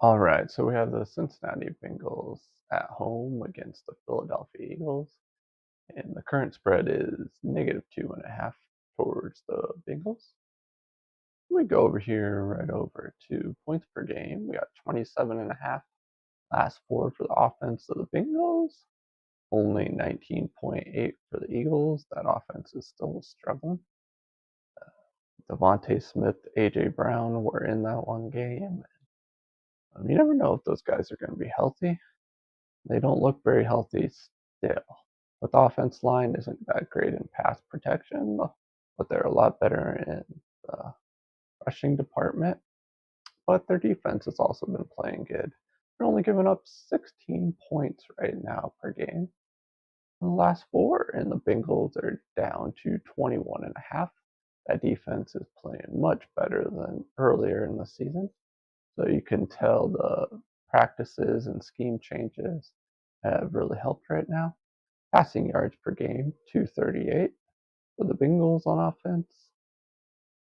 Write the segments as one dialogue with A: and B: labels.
A: All right, so we have the Cincinnati Bengals at home against the Philadelphia Eagles, and the current spread is -2.5 towards the Bengals. We go over here right over to points per game. We got 27.5. Last four for the offense of the Bengals, only 19.8 for the Eagles. That offense is still struggling. Devontae Smith, AJ Brown were in that one game. You never know if those guys are going to be healthy. They don't look very healthy still. But the offense line isn't that great in pass protection, but they're a lot better in the rushing department. But their defense has also been playing good. They're only giving up 16 points right now per game. In the last four, and the Bengals are down to 21.5. That defense is playing much better than earlier in the season. So you can tell the practices and scheme changes have really helped right now. Passing yards per game, 238 for the Bengals on offense,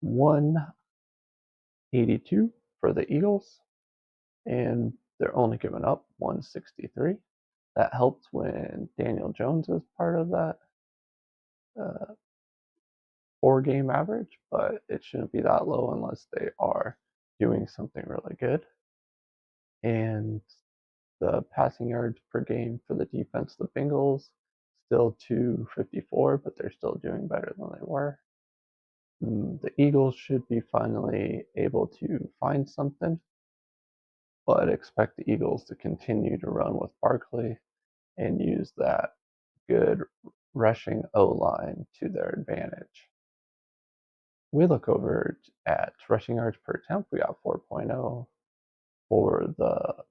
A: 182 for the Eagles, and they're only giving up 163. That helps when Daniel Jones is part of that uh, four-game average, but it shouldn't be that low unless they are doing something really good. And the passing yards per game for the defense, the Bengals, still 254, but they're still doing better than they were. The Eagles should be finally able to find something, but expect the Eagles to continue to run with Barkley and use that good rushing O line to their advantage. We look over at rushing yards per attempt. We got 4.0 for the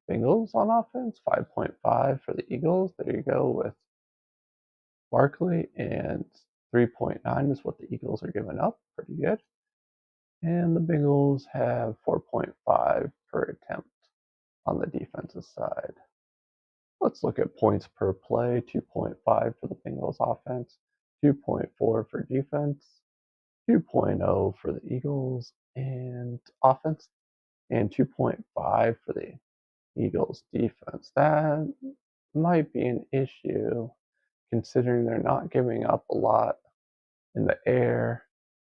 A: Bengals on offense, 5.5 for the Eagles. There you go with Barkley, and 3.9 is what the Eagles are giving up. Pretty good. And the Bengals have 4.5 per attempt on the defensive side. Let's look at points per play, 2.5 for the Bengals offense, 2.4 for defense, 2.0 for the Eagles and offense, and 2.5 for the Eagles defense. That might be an issue considering they're not giving up a lot in the air.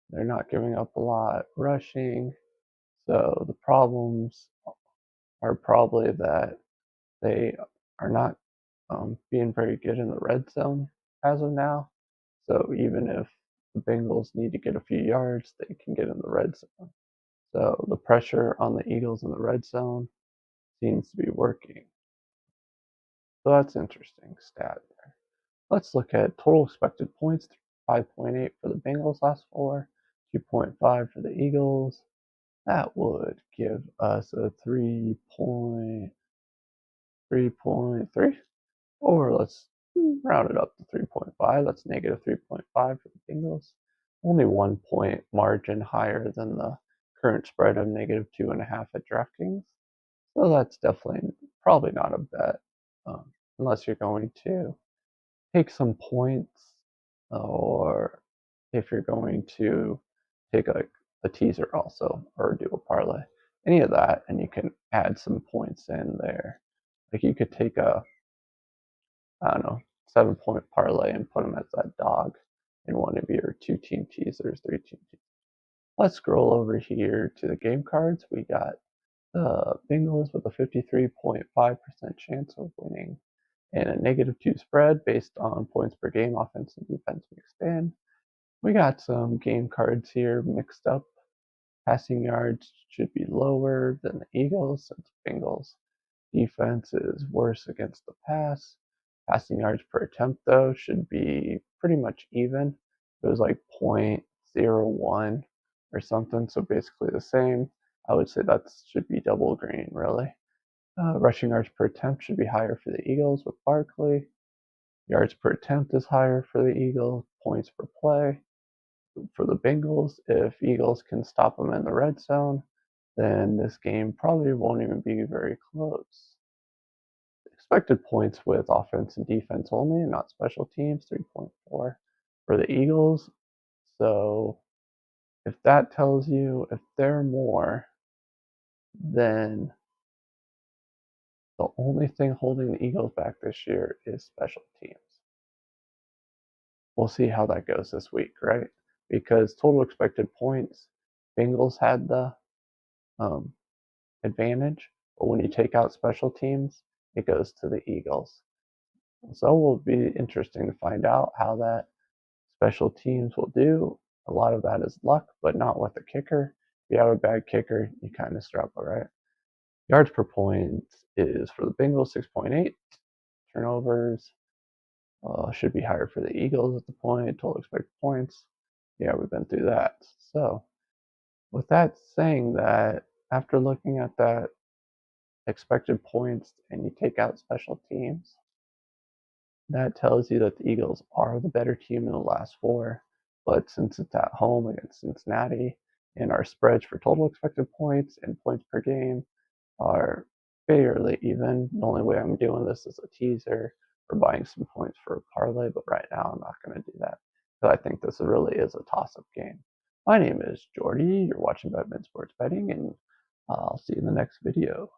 A: They're not giving up a lot rushing. So the problems are probably that they are not being very good in the red zone as of now. So even if the Bengals need to get a few yards, they can get in the red zone. So the pressure on the Eagles in the red zone seems to be working. So that's interesting stat there. Let's look at total expected points, 5.8 for the Bengals last four, 2.5 for the Eagles. That would give us a 3.3, or let's round it up to 3.5. That's -3.5 for the Bengals. Only 1 point margin higher than the current spread of -2.5 at DraftKings. So that's definitely probably not a bet unless you're going to take some points, or if you're going to take a teaser also or do a parlay, any of that, and you can add some points in there. Like you could take a, I don't know, 7 point parlay and put them as that dog in one of your two team teasers, three team teasers. Let's scroll over here to the game cards. We got the Bengals with a 53.5% chance of winning and a -2 spread based on points per game, offense and defense mixed in. We got some game cards here mixed up. Passing yards should be lower than the Eagles since Bengals defense is worse against the pass. Passing yards per attempt, though, should be pretty much even. It was like 0.01 or something, so basically the same. I would say that should be double green, really. Rushing yards per attempt should be higher for the Eagles with Barkley. Yards per attempt is higher for the Eagles. Points per play for the Bengals. If Eagles can stop them in the red zone, then this game probably won't even be very close. Expected points with offense and defense only, and not special teams, 3.4 for the Eagles. So if that tells you if they're more, then The only thing holding the Eagles back this year is special teams. We'll see how that goes this week, right? Because total expected points, Bengals had the um, advantage, but when you take out special teams, it goes to the Eagles. So it will be interesting to find out how that special teams will do. A lot of that is luck, but not with the kicker. If you have a bad kicker, you kind of struggle, right? Yards per point is for the Bengals 6.8. Turnovers should be higher for the Eagles at the point. Total expected points. Yeah, we've been through that. So, with that saying that, after looking at that expected points and you take out special teams, that tells you that the Eagles are the better team in the last four. But since it's at home against Cincinnati, and our spreads for total expected points and points per game are fairly even, the only way I'm doing this is a teaser or buying some points for a parlay, but right now I'm not going to do that. So I think this really is a toss-up game. My name is Jordy. You're watching Betman Sports Betting, and I'll see you in the next video.